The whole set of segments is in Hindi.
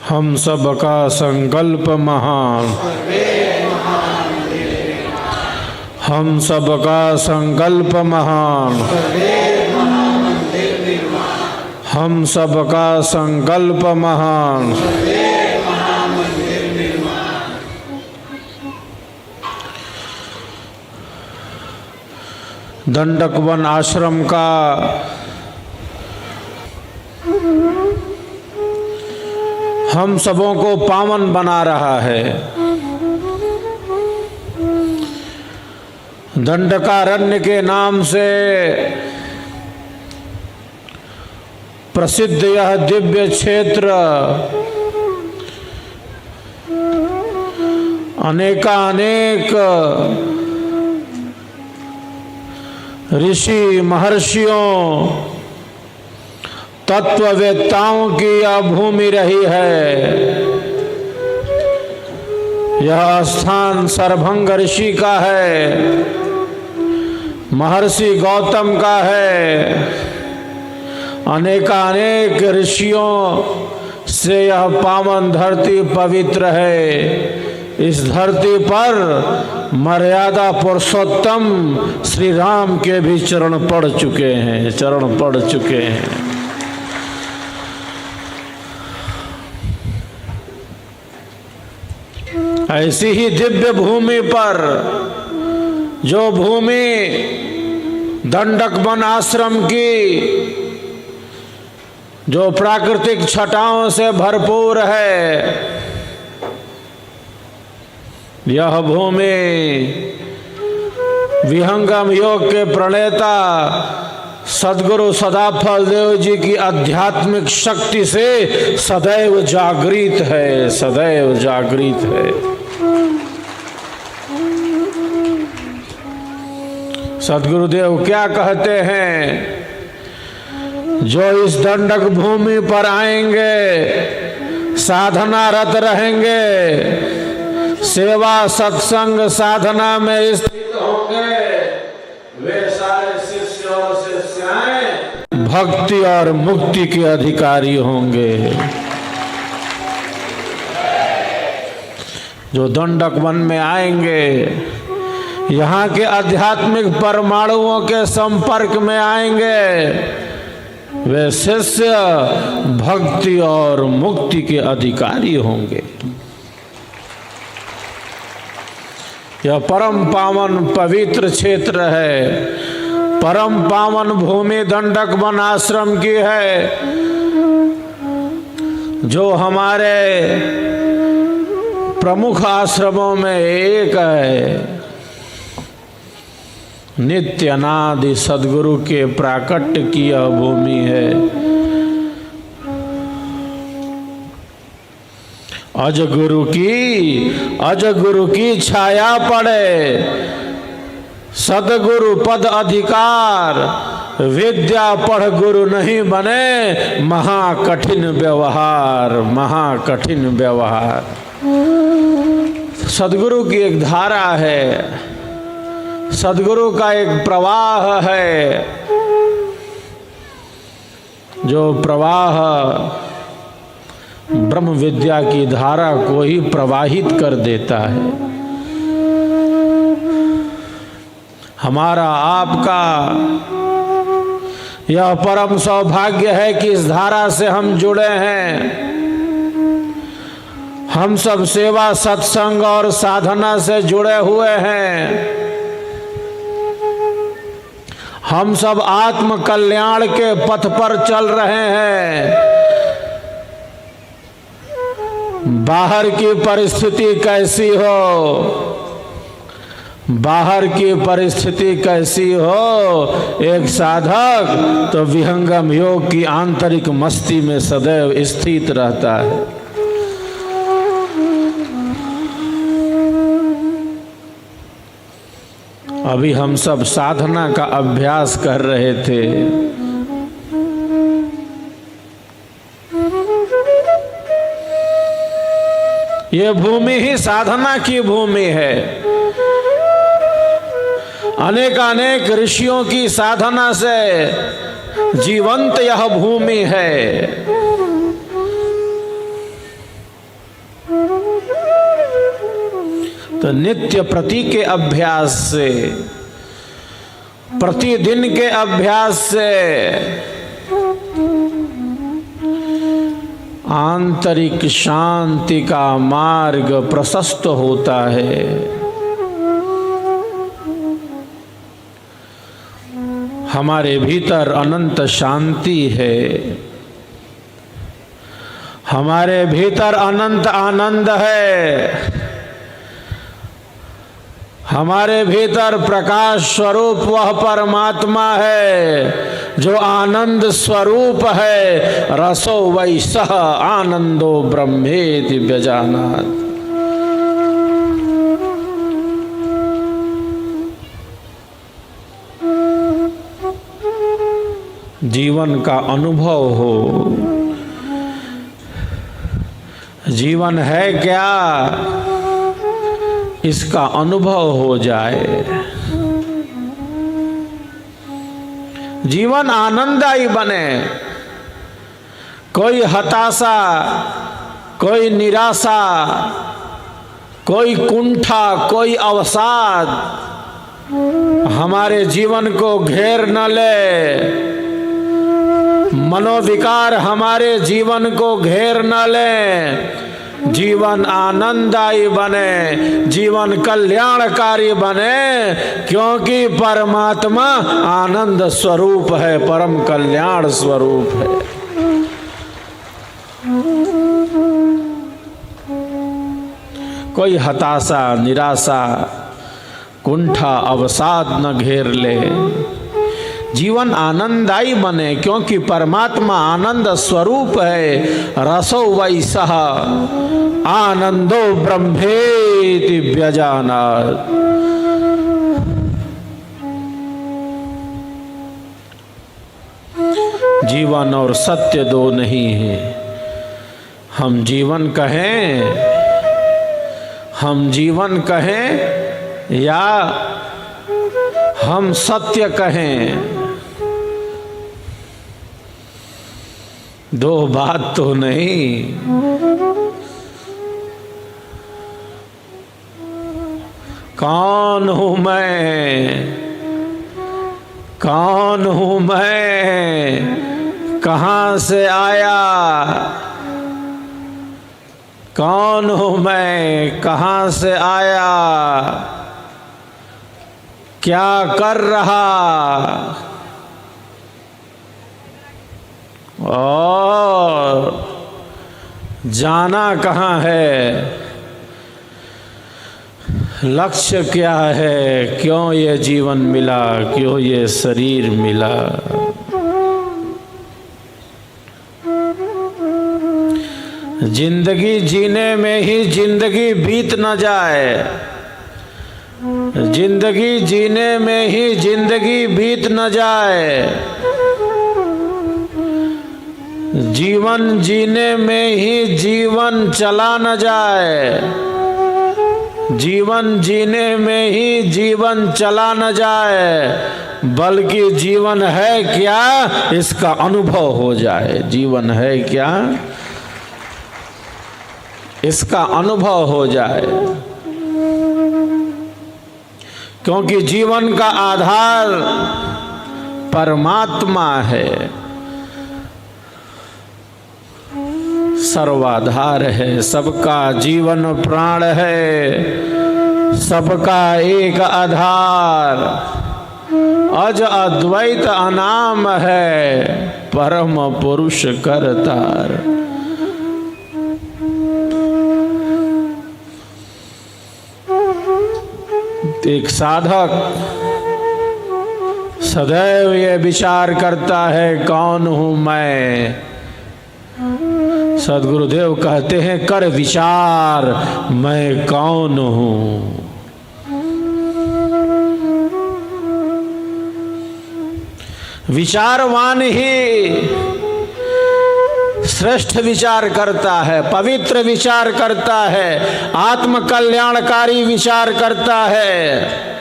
हम सब का संकल्प महान, हम सब का संकल्प महान, हम सब का संकल्प महान। दंडक वन आश्रम का हम सबों को पावन बना रहा है। दंडकारण्य के नाम से प्रसिद्ध यह दिव्य क्षेत्र अनेकानेक ऋषि महर्षियों तत्ववेत्ताओं की यह भूमि रही है। यह स्थान सरभंग ऋषि का है, महर्षि गौतम का है। अनेकानेक ऋषियों से यह पावन धरती पवित्र है। इस धरती पर मर्यादा पुरुषोत्तम श्री राम के भी चरण पड़ चुके हैं, चरण पड़ चुके हैं। ऐसी ही दिव्य भूमि पर, जो भूमि दंडक वन आश्रम की, जो प्राकृतिक छटाओं से भरपूर है, यह भूमि विहंगम योग के प्रणेता सद्गुरु सदाफल देव जी की आध्यात्मिक शक्ति से सदैव जागृत है, सदैव जागृत है। सद्गुरुदेव क्या कहते हैं? जो इस दंडक भूमि पर आएंगे, साधना रत रहेंगे, सेवा सत्संग साधना में स्थित होंगे, वे सारे शिष्य और शिष्याएं भक्ति और मुक्ति के अधिकारी होंगे। जो दंडक वन में आएंगे, यहाँ के आध्यात्मिक परमाणुओं के संपर्क में आएंगे, वे शिष्य भक्ति और मुक्ति के अधिकारी होंगे। यह परम पावन पवित्र क्षेत्र है, परम पावन भूमि दंडक वन आश्रम की है, जो हमारे प्रमुख आश्रमों में एक है। नित्य अनादि सद्गुरु के प्राकट्य की यह भूमि है। अजगुरु की छाया पड़े, सदगुरु पद अधिकार, विद्या पढ़ गुरु नहीं बने, महाकठिन व्यवहार, महाकठिन व्यवहार। सदगुरु की एक धारा है, सदगुरु का एक प्रवाह है, जो प्रवाह ब्रह्म विद्या की धारा को ही प्रवाहित कर देता है। हमारा आपका यह परम सौभाग्य है कि इस धारा से हम जुड़े हैं। हम सब सेवा सत्संग और साधना से जुड़े हुए हैं। हम सब आत्म कल्याण के पथ पर चल रहे हैं। बाहर की परिस्थिति कैसी हो, बाहर की परिस्थिति कैसी हो, एक साधक तो विहंगम योग की आंतरिक मस्ती में सदैव स्थित रहता है। अभी हम सब साधना का अभ्यास कर रहे थे। ये भूमि ही साधना की भूमि है। अनेकानेक ऋषियों की साधना से जीवंत यह भूमि है। तो नित्य प्रति के अभ्यास से, प्रतिदिन के अभ्यास से आंतरिक शांति का मार्ग प्रशस्त होता है। हमारे भीतर अनंत शांति है, हमारे भीतर अनंत आनंद है, हमारे भीतर प्रकाश स्वरूप वह परमात्मा है जो आनंद स्वरूप है। रसो वै सह आनंदो ब्रह्मेति व्यजानात्। जीवन का अनुभव हो। जीवन है क्या, इसका अनुभव हो जाए। जीवन आनंददायी बने। कोई हताशा, कोई निराशा, कोई कुंठा, कोई अवसाद हमारे जीवन को घेर न ले। मनोविकार हमारे जीवन को घेर न ले। जीवन आनंददायी बने, जीवन कल्याणकारी बने, क्योंकि परमात्मा आनंद स्वरूप है, परम कल्याण स्वरूप है। कोई हताशा, निराशा, कुंठा, अवसाद न घेर ले। जीवन आनंददायी बने, क्योंकि परमात्मा आनंद स्वरूप है। रसो वै सह आनंदो ब्रह्मेति व्यजानात्। जीवन और सत्य दो नहीं है। हम जीवन कहें, हम जीवन कहें या हम सत्य कहें, दो बात तो नहीं। कौन हूं मैं, कौन हूं मैं, कहां से आया, कौन हूं मैं, कहां से आया, क्या कर रहा और जाना कहाँ है, लक्ष्य क्या है, क्यों ये जीवन मिला, क्यों ये शरीर मिला। जिंदगी जीने में ही जिंदगी बीत न जाए, जिंदगी जीने में ही जिंदगी बीत न जाए। जीवन जीने में ही जीवन चला न जाए, जीवन जीने में ही जीवन चला न जाए, बल्कि जीवन है क्या इसका अनुभव हो जाए। जीवन है क्या इसका अनुभव हो जाए, क्योंकि जीवन का आधार परमात्मा है, सर्वाधार है, सबका जीवन प्राण है, सबका एक आधार, अज अद्वैत अनाम है, परम पुरुष करतार। एक साधक सदैव ये विचार करता है, कौन हूं मैं। सद्गुरुदेव कहते हैं, कर विचार मैं कौन हूं। विचारवान ही श्रेष्ठ विचार करता है, पवित्र विचार करता है, आत्म कल्याणकारी विचार करता है।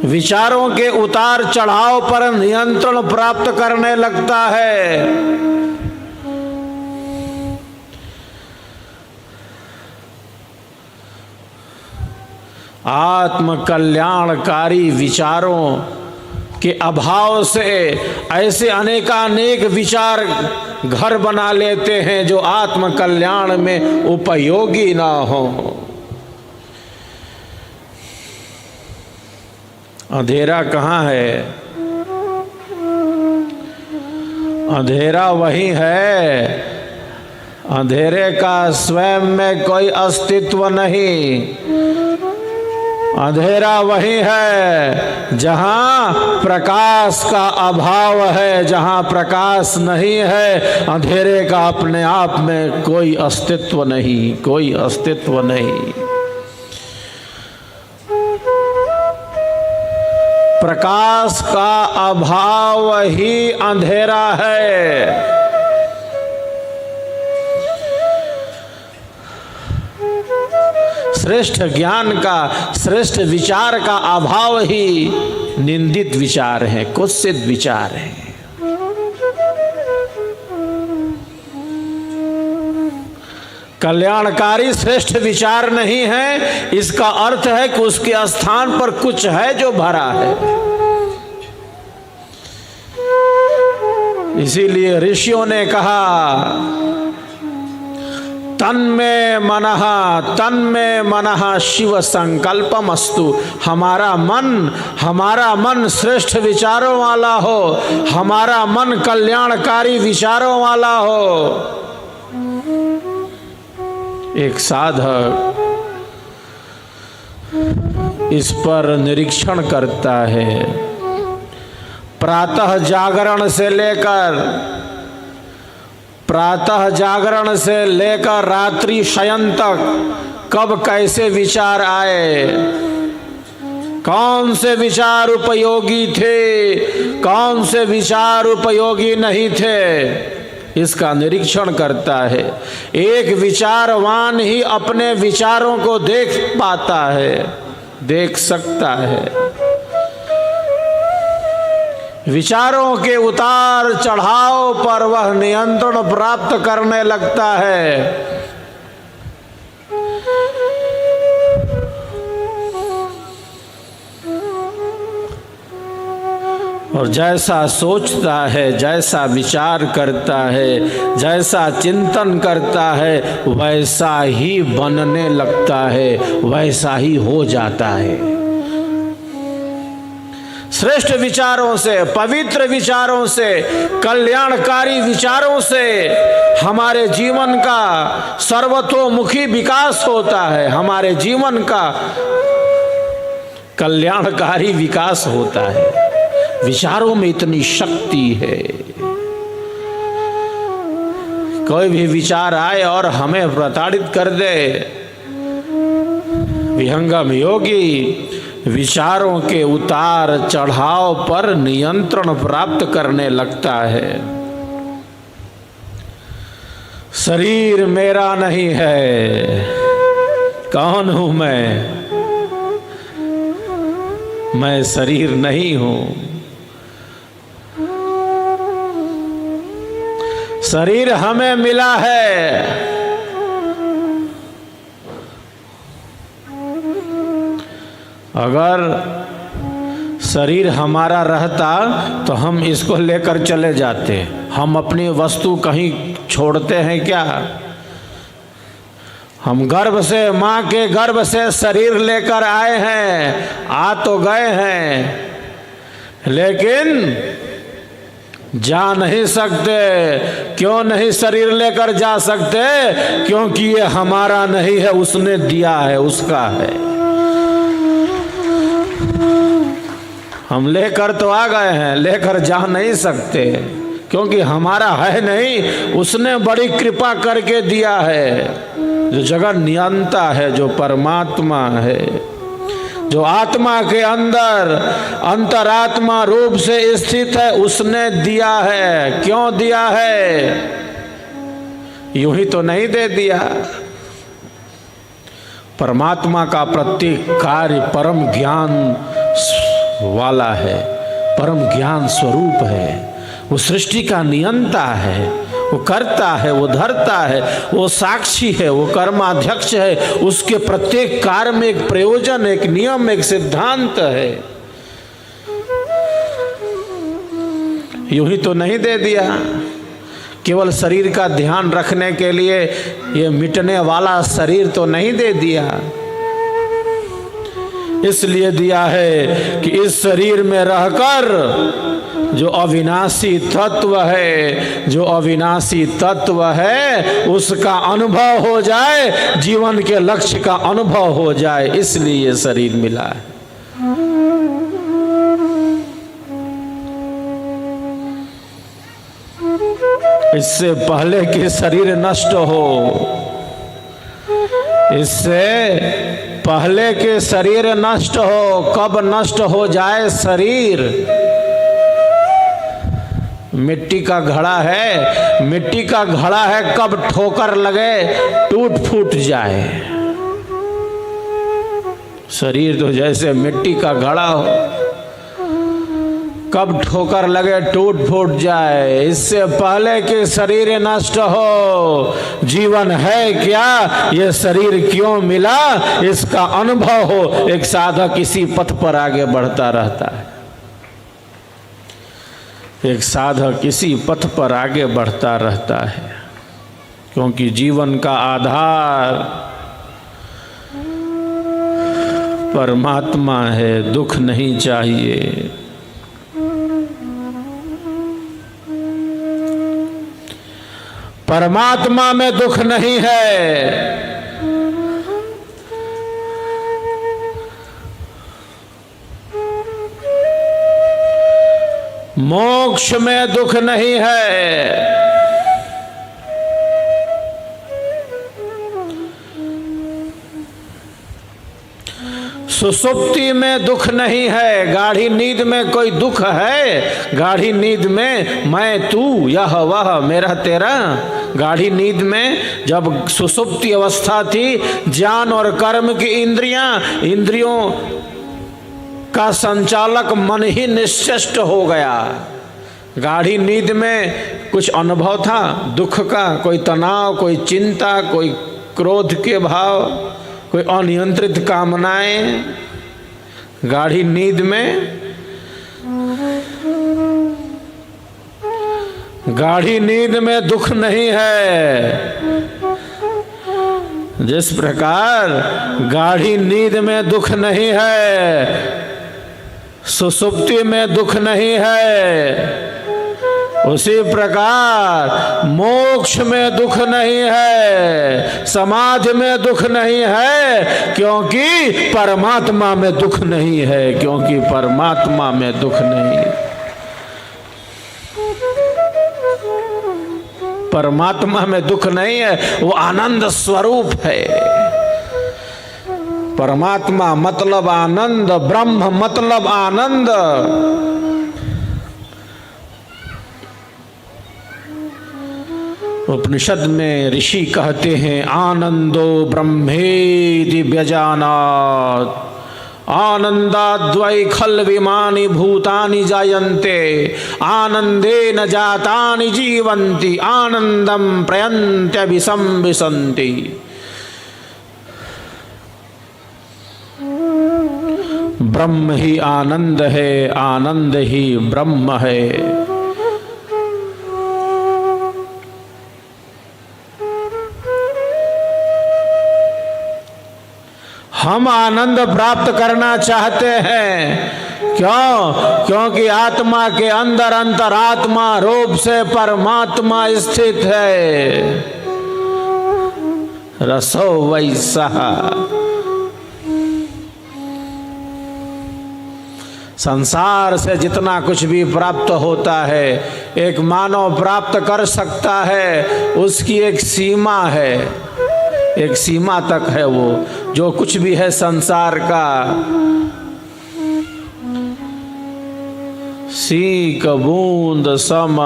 विचारों के उतार चढ़ाव पर नियंत्रण प्राप्त करने लगता है। आत्म कल्याणकारी विचारों के अभाव से ऐसे अनेकानेक विचार घर बना लेते हैं जो आत्म कल्याण में उपयोगी ना हो। अंधेरा कहाँ है? अंधेरा वही है, अंधेरे का स्वयं में कोई अस्तित्व नहीं। अंधेरा वही है जहाँ प्रकाश का अभाव है, जहाँ प्रकाश नहीं है अंधेरे का अपने आप में कोई अस्तित्व नहीं, कोई अस्तित्व नहीं। प्रकाश का अभाव ही अंधेरा है। श्रेष्ठ ज्ञान का, श्रेष्ठ विचार का अभाव ही निंदित विचार है, कुत्सित विचार है। कल्याणकारी श्रेष्ठ विचार नहीं है, इसका अर्थ है कि उसके स्थान पर कुछ है जो भरा है। इसीलिए ऋषियों ने कहा तन्मे मनः शिव संकल्पमस्तु। हमारा मन श्रेष्ठ विचारों वाला हो, हमारा मन कल्याणकारी विचारों वाला हो। एक साधक इस पर निरीक्षण करता है, प्रातः जागरण से लेकर रात्रि शयन तक कब कैसे विचार आए, कौन से विचार उपयोगी थे, कौन से विचार उपयोगी नहीं थे, इसका निरीक्षण करता है। एक विचारवान ही अपने विचारों को देख पाता है, देख सकता है। विचारों के उतार चढ़ाव पर वह नियंत्रण प्राप्त करने लगता है। और जैसा सोचता है, जैसा विचार करता है, जैसा चिंतन करता है, वैसा ही बनने लगता है, वैसा ही हो जाता है। श्रेष्ठ विचारों से, पवित्र विचारों से, कल्याणकारी विचारों से हमारे जीवन का सर्वतोमुखी विकास होता है, हमारे जीवन का कल्याणकारी विकास होता है। विचारों में इतनी शक्ति है। कोई भी विचार आए और हमें प्रताड़ित कर दे, विहंगम योगी विचारों के उतार चढ़ाव पर नियंत्रण प्राप्त करने लगता है। शरीर मेरा नहीं है, कौन हूं मैं शरीर नहीं हूं। शरीर हमें मिला है, अगर शरीर हमारा रहता तो हम इसको लेकर चले जाते। हम अपनी वस्तु कहीं छोड़ते हैं क्या? हम गर्भ से, माँ के गर्भ से शरीर लेकर आए हैं, आ तो गए हैं, लेकिन जा नहीं सकते। क्यों नहीं शरीर लेकर जा सकते? क्योंकि ये हमारा नहीं है, उसने दिया है, उसका है। हम लेकर तो आ गए हैं, लेकर जा नहीं सकते क्योंकि हमारा है नहीं, उसने बड़ी कृपा करके दिया है। जो जगत नियंता है, जो परमात्मा है, जो आत्मा के अंदर अंतरात्मा रूप से स्थित है, उसने दिया है। क्यों दिया है? यूं ही तो नहीं दे दिया। परमात्मा का प्रत्येक कार्य परम ज्ञान वाला है, परम ज्ञान स्वरूप है। वो सृष्टि का नियंता है, वो करता है, वो धरता है, वो साक्षी है, वो कर्माध्यक्ष है। उसके प्रत्येक कार्य में एक प्रयोजन, एक नियम, एक सिद्धांत है। यूं ही तो नहीं दे दिया केवल शरीर का ध्यान रखने के लिए, ये मिटने वाला शरीर तो नहीं दे दिया। इसलिए दिया है कि इस शरीर में रहकर जो अविनाशी तत्व है, जो अविनाशी तत्व है उसका अनुभव हो जाए, जीवन के लक्ष्य का अनुभव हो जाए, इसलिए ये शरीर मिला है। इससे पहले कि शरीर नष्ट हो, इससे पहले कि शरीर नष्ट हो, कब नष्ट हो जाए शरीर? मिट्टी का घड़ा है, मिट्टी का घड़ा है, कब ठोकर लगे टूट फूट जाए। शरीर तो जैसे मिट्टी का घड़ा हो, कब ठोकर लगे टूट फूट जाए। इससे पहले कि शरीर नष्ट हो, जीवन है क्या, ये शरीर क्यों मिला, इसका अनुभव हो, एक साधक इसी पथ पर आगे बढ़ता रहता है। एक साधक इसी पथ पर आगे बढ़ता रहता है, क्योंकि जीवन का आधार परमात्मा है, दुख नहीं चाहिए। परमात्मा में दुख नहीं है। मोक्ष में दुख नहीं है। सुसुप्ति में दुख नहीं है। गाढ़ी नींद में कोई दुख है? गाढ़ी नींद में मैं तू यह वह मेरा तेरा। गाढ़ी नींद में जब सुसुप्ति अवस्था थी, ज्ञान और कर्म की इंद्रियों का संचालक मन ही निश्चेष्ट हो गया। गाढ़ी नींद में कुछ अनुभव था दुख का, कोई तनाव, कोई चिंता, कोई क्रोध के भाव, कोई अनियंत्रित कामनाएं। गाढ़ी नींद में, गाढ़ी नींद में दुख नहीं है। जिस प्रकार गाढ़ी नींद में दुख नहीं है, सुसुप्ति में दुख नहीं है, उसी प्रकार मोक्ष में दुख नहीं है, समाधि में दुख नहीं है, क्योंकि परमात्मा में दुख नहीं है। क्योंकि परमात्मा में दुख नहीं है। परमात्मा में दुख नहीं है, वो आनंद स्वरूप है। परमात्मा मतलब आनंद, ब्रह्म मतलब आनंद। उपनिषद में ऋषि कहते हैं आनंदो ब्रह्मेति व्यजानात्, आनंदाद्वै खल विमानि भूतानि जायन्ते, आनंदेन जातानि जीवन्ति, आनंदं प्रयन्त्यभिसंविशन्ति। ब्रह्म ही आनंद है, आनंद ही ब्रह्म है। हम आनंद प्राप्त करना चाहते हैं। क्यों? क्योंकि आत्मा के अंदर अंतरात्मा रूप से परमात्मा स्थित है। रसो वैसा। संसार से जितना कुछ भी प्राप्त होता है, एक मानव प्राप्त कर सकता है, उसकी एक सीमा है, एक सीमा तक है। वो जो कुछ भी है संसार का, सीक बूंद सम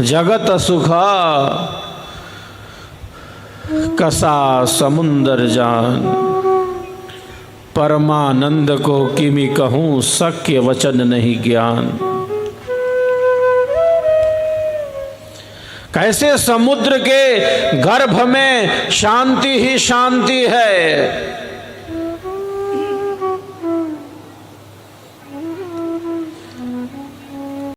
जगत सुख, कसा समुंदर जान, परमानंद को किमि कहूँ, शक्य वचन नहीं ज्ञान। कैसे समुद्र के गर्भ में शांति ही शांति है,